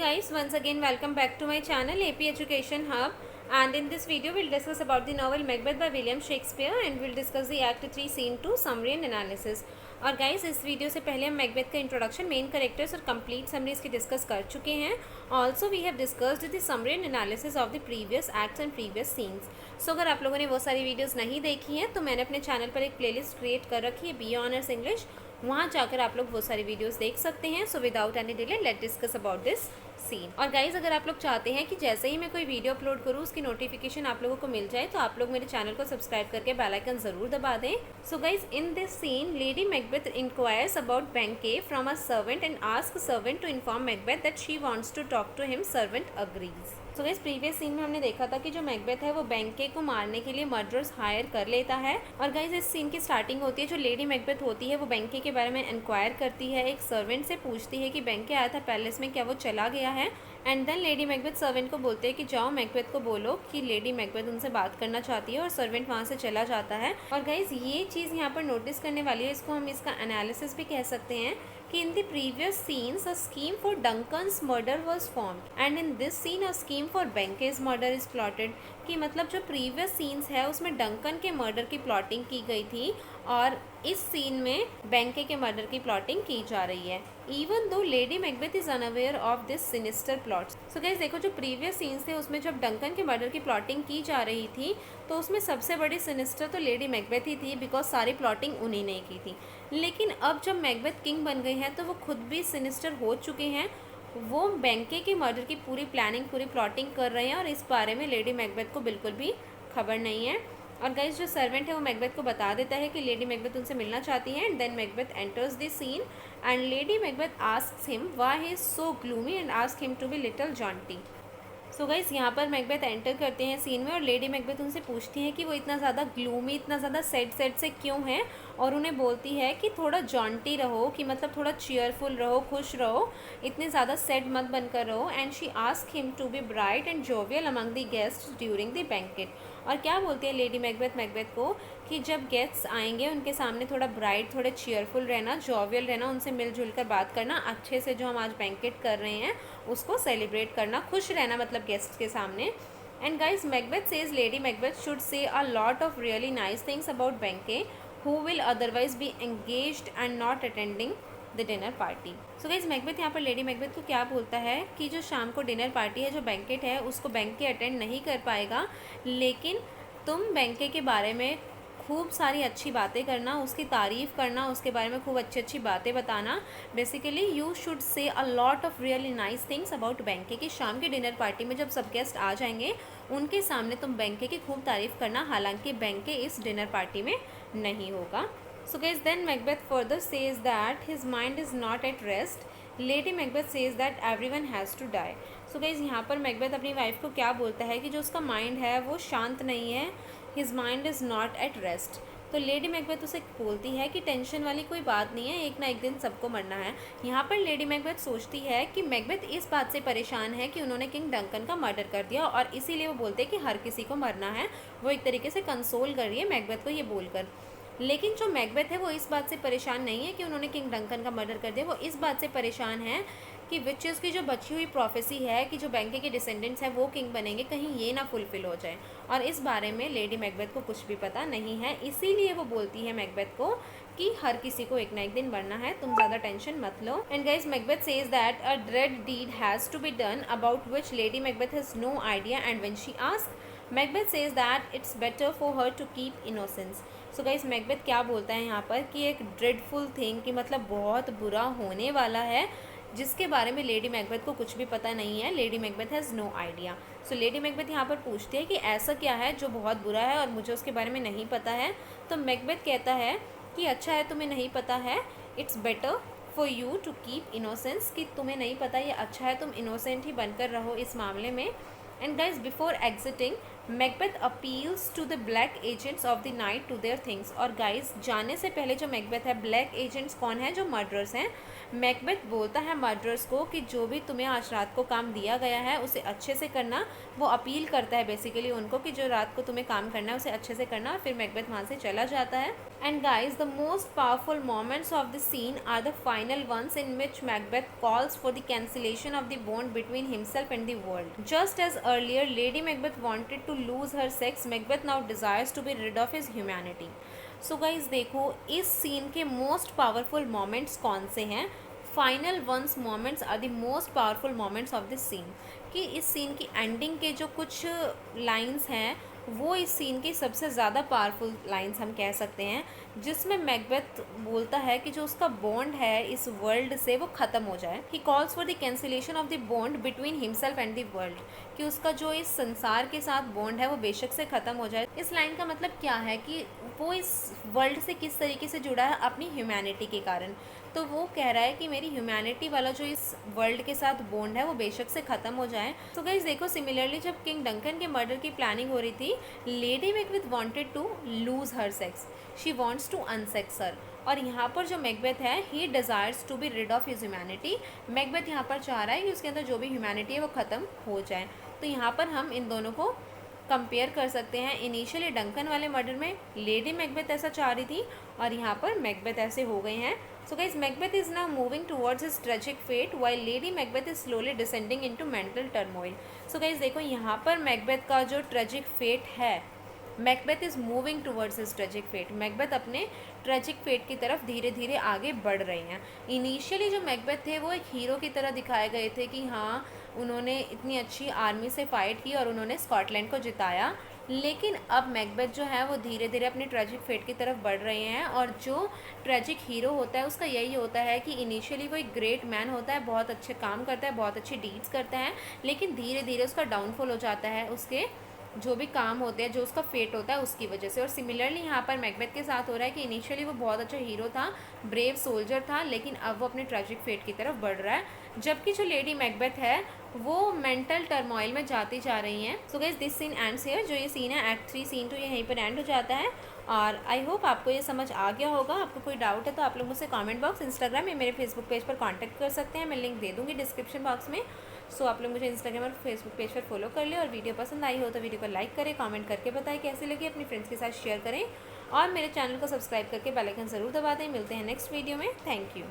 guys, once again welcome back to my channel AP Education Hub, and in this video we'll discuss about the novel Macbeth by William Shakespeare and we'll discuss the Act 3 Scene 2 Summary and Analysis। और guys इस video से पहले हम Macbeth का introduction, main characters और complete summary इसकी discuss कर चुके हैं। Also we have discussed the summary and analysis of the previous acts and previous scenes. So अगर आप लोगों ने वो सारी वीडियोस नहीं देखी हैं तो मैंने अपने चैनल पर एक प्लेलिस्ट क्रिएट कर रखी है बी ऑनर्स इंग्लिश, वहाँ जाकर आप लोग वो सारी वीडियोस देख सकते हैं। So without any delay let discuss about this scene. और गाइज अगर आप लोग चाहते हैं कि जैसे ही मैं कोई वीडियो अपलोड करूँ उसकी नोटिफिकेशन आप लोगों को मिल जाए तो आप लोग मेरे चैनल को सब्सक्राइब करके बेल आइकन जरूर दबा दें। So guys in this scene Lady Macbeth inquires about Banquo from a servant and ask servant to inform Macbeth that she wants to talk to him. Servant agrees. So guys previous scene में हमने देखा था कि जो Macbeth है वो बैंके को मारने के लिए मर्डरर्स हायर कर लेता है। और गाइस इस सीन की स्टार्टिंग होती है, जो लेडी मैकबेथ होती है वो बैंके के बारे में इंक्वायर करती है, एक सर्वेंट से पूछती है कि बैंके आया था पैलेस में, क्या वो चला गया है। And then lady Macbeth servant को बोलते हैं कि जाओ मैकबेथ को बोलो कि लेडी मैकबेथ उनसे बात करना चाहती है, और सर्वेंट वहाँ से चला जाता है। और गाइज ये चीज़ यहाँ पर नोटिस करने वाली है, इसको हम इसका एनालिसिस भी कह सकते हैं कि in the previous scenes a scheme for Duncan's murder was formed and in this scene a scheme for Banquo's murder is plotted. कि मतलब जो प्रीवियस सीन्स है उसमें डंकन के मर्डर की प्लॉटिंग की गई थी और इस सीन में बैंके के मर्डर की प्लॉटिंग की जा रही है। Even though lady Macbeth is unaware of this sinister plot. So guys देखो, जो प्रीवियस सीन्स थे उसमें जब डंकन के मर्डर की प्लॉटिंग की जा रही थी तो उसमें सबसे बड़ी सिनिस्टर तो लेडी मैकबेथ ही थी, बिकॉज सारी प्लॉटिंग उन्हीं ने की थी। लेकिन अब जब मैकबेथ किंग बन गई हैं तो वो खुद भी सिनिस्टर हो चुके हैं, वो बैंके के मर्डर की पूरी प्लानिंग, पूरी प्लॉटिंग कर रहे हैं और इस बारे में लेडी मैकबेथ को बिल्कुल भी खबर नहीं है। और गाइस जो सर्वेंट है वो मैकबेथ को बता देता है कि लेडी मैकबेथ उनसे मिलना चाहती है। And then Macbeth enters the scene and lady Macbeth asks him why he is so gloomy and ask him to be little jaunty. So guys यहाँ पर मैकबेथ एंटर करते हैं सीन में और लेडी मैकबेथ उनसे पूछती है कि वो इतना ज़्यादा ग्लूमी, इतना ज़्यादा सैड से क्यों है, और उन्हें बोलती है कि थोड़ा जॉन्टी रहो, कि मतलब थोड़ा चीयरफुल रहो, खुश रहो, इतने ज़्यादा सैड मत बनकर रहो। And she ask him to be bright and jovial among the guest during the banquet. और क्या बोलती है लेडी मैकबेथ मैकबेथ को कि जब गेस्ट्स आएंगे उनके सामने थोड़ा ब्राइट, थोड़े चीयरफुल रहना, जोवियल रहना, उनसे मिलजुल कर बात करना, अच्छे से जो हम आज बैंकेट कर रहे हैं उसको सेलिब्रेट करना, खुश रहना मतलब गेस्ट के सामने। And guys Macbeth says Lady Macbeth should say a lot of really nice things about Banquo who will otherwise be engaged and not attending the dinner party. So guys Macbeth यहाँ पर lady Macbeth को क्या बोलता है कि जो शाम को डिनर पार्टी है, जो बैंकेट है, उसको बैंके अटेंड नहीं कर पाएगा, लेकिन तुम बैंके के बारे में खूब सारी अच्छी बातें करना, उसकी तारीफ़ करना, उसके बारे में खूब अच्छी अच्छी बातें बताना। Basically you should say a lot of really nice things about बैंके। कि शाम के डिनर पार्टी में जब सब गेस्ट आ जाएंगे उनके सामने तुम बैंके की खूब तारीफ़ करना, हालांकि बैंके इस डिनर पार्टी में नहीं होगा। So guys then Macbeth further says that his mind is not at rest. Lady Macbeth says that everyone has to die. So guys यहाँ पर मैकबेथ अपनी वाइफ को क्या बोलता है कि जो उसका माइंड है वो शांत नहीं है, his mind is not at rest. तो लेडी मैकबेथ उसे बोलती है कि टेंशन वाली कोई बात नहीं है, एक ना एक दिन सबको मरना है। यहाँ पर लेडी मैकबेथ सोचती है कि मैकबेथ इस बात से परेशान है कि उन्होंने किंग डंकन का मर्डर कर दिया और इसीलिए वो बोलते हैं कि हर किसी को मरना है। वो एक तरीके से कंसोल कर रही है मैकबेथ को ये बोलकर। लेकिन जो मैकबेथ है वो इस बात से परेशान नहीं है कि उन्होंने किंग डंकन का मर्डर कर दिया, वो इस बात से परेशान है कि विचेस की जो बची हुई प्रोफेसी है कि जो बैंके के डिसेंडेंट्स हैं वो किंग बनेंगे, कहीं ये ना फुलफिल हो जाए। और इस बारे में लेडी मैकबेथ को कुछ भी पता नहीं है, इसीलिए वो बोलती है मैकबेथ को कि हर किसी को एक ना एक दिन मरना है, तुम ज़्यादा टेंशन मत लो। And guys Macbeth says that a dread deed has to be done about which Lady Macbeth has no idea. And when she asked Macbeth says that it's better for her to keep innocence. So guys Macbeth क्या बोलता है यहाँ पर कि एक dreadful thing, कि मतलब बहुत बुरा होने वाला है जिसके बारे में लेडी मैकबेथ को कुछ भी पता नहीं है। Lady Macbeth has no idea. So lady Macbeth यहाँ पर पूछती है कि ऐसा क्या है जो बहुत बुरा है और मुझे उसके बारे में नहीं पता है। तो मैकबेथ कहता है कि अच्छा है तुम्हें नहीं पता है, it's better for you to keep innocence. कि तुम्हें नहीं पता, ये अच्छा है तुम इनोसेंट ही बनकर रहो इस मामले में। And guys before exiting Macbeth appeals to the black agents of the night to their things. और गाइस जाने से पहले जो मैकबेथ है, ब्लैक एजेंट्स कौन है? जो मर्डरर्स हैं। मैकबेथ बोलता है मर्डरर्स को कि जो भी तुम्हें आज रात को काम दिया गया है उसे अच्छे से करना। वो अपील करता है बेसिकली उनको कि जो रात को तुम्हें काम करना है उसे अच्छे से करना, और फिर मैकबेथ वहाँ से चला जाता है। And guys the most powerful moments of the scene are the final ones in which Macbeth calls for the cancellation of the bond between himself and the world. Just as earlier lady Macbeth wanted to lose her sex, Macbeth now desires to be rid of his humanity. So guys देखो इस scene के most powerful moments कौन से हैं? Final ones moments are the most powerful moments of this scene. कि इस scene की ending के जो कुछ लाइंस हैं वो इस सीन की सबसे ज़्यादा पावरफुल लाइंस हम कह सकते हैं, जिसमें मैकबेथ बोलता है कि जो उसका बॉन्ड है इस वर्ल्ड से वो ख़त्म हो जाए। He calls for the cancellation of the bond between himself and the world, कि उसका जो इस संसार के साथ बॉन्ड है वो बेशक से ख़त्म हो जाए। इस लाइन का मतलब क्या है कि वो इस वर्ल्ड से किस तरीके से जुड़ा है? अपनी ह्यूमैनिटी के कारण। तो वो कह रहा है कि मेरी ह्यूमैनिटी वाला जो इस वर्ल्ड के साथ बॉन्ड है वो बेशक से ख़त्म हो जाए। तो गाइस देखो सिमिलरली जब किंग डंकन के मर्डर की प्लानिंग हो रही थी, Lady Macbeth wanted to lose her sex, she wants to unsex her. और यहाँ पर जो मैकबेथ है he desires to be rid of his humanity. Macbeth यहाँ पर चाह रहा है कि उसके अंदर जो भी ह्यूमैनिटी है वो ख़त्म हो जाए। तो यहाँ पर हम इन दोनों को कंपेयर कर सकते हैं। इनिशियली डंकन वाले मर्डर में लेडी मैकबेथ ऐसा चाह रही थी और यहाँ पर मैकबेथ ऐसे हो गए हैं। So guys Macbeth is now moving towards his tragic fate while lady Macbeth is slowly descending into mental turmoil. So guys देखो यहाँ पर मैकबेथ का जो ट्रेजिक फेट है, Macbeth is moving towards his tragic fate. Macbeth अपने tragic fate की तरफ धीरे धीरे आगे बढ़ रही हैं। इनिशियली जो मैकबेथ थे वो एक हीरो की तरह दिखाए गए थे कि हाँ उन्होंने इतनी अच्छी आर्मी से फाइट की और उन्होंने स्कॉटलैंड को जिताया। लेकिन अब मैकबेथ जो है वो धीरे धीरे अपनी ट्रेजिक फेट की तरफ बढ़ रहे हैं। और जो ट्रेजिक हीरो होता है उसका यही होता है कि इनिशियली वो एक ग्रेट मैन होता है, बहुत अच्छे काम करता है, बहुत अच्छी डीड्स करता है, लेकिन धीरे धीरे उसका डाउनफॉल हो जाता है उसके जो भी काम होते हैं, जो उसका फेट होता है उसकी वजह से। और सिमिलरली यहाँ पर मैकबेथ के साथ हो रहा है कि इनिशियली वो बहुत अच्छा हीरो था, ब्रेव सोल्जर था, लेकिन अब वो अपने ट्रेजिक फेट की तरफ बढ़ रहा है। जबकि जो लेडी मैकबेथ है वो मेंटल टर्मोइल में जाती जा रही हैं। So guys this scene ends here. जो ये सीन है एक्ट 3 सीन 2 यहीं पर एंड हो जाता है। और आई होप आपको ये समझ आ गया होगा। आपको कोई डाउट है तो आप लोग मुझसे कमेंट बॉक्स, इंस्टाग्राम या मेरे फेसबुक पेज पर कांटेक्ट कर सकते हैं। मैं लिंक दे दूँगी डिस्क्रिप्शन बॉक्स में। सो आप लोग मुझे इंस्टाग्राम और फेसबुक पेज पर फॉलो कर ले। और वीडियो पसंद आई हो तो वीडियो को लाइक करें, कमेंट करके बताएं कैसी लगी, अपनी फ्रेंड्स के साथ शेयर करें और मेरे चैनल को सब्सक्राइब करके बेल आइकन ज़रूर दबा दें। मिलते हैं नेक्स्ट वीडियो में। Thank you.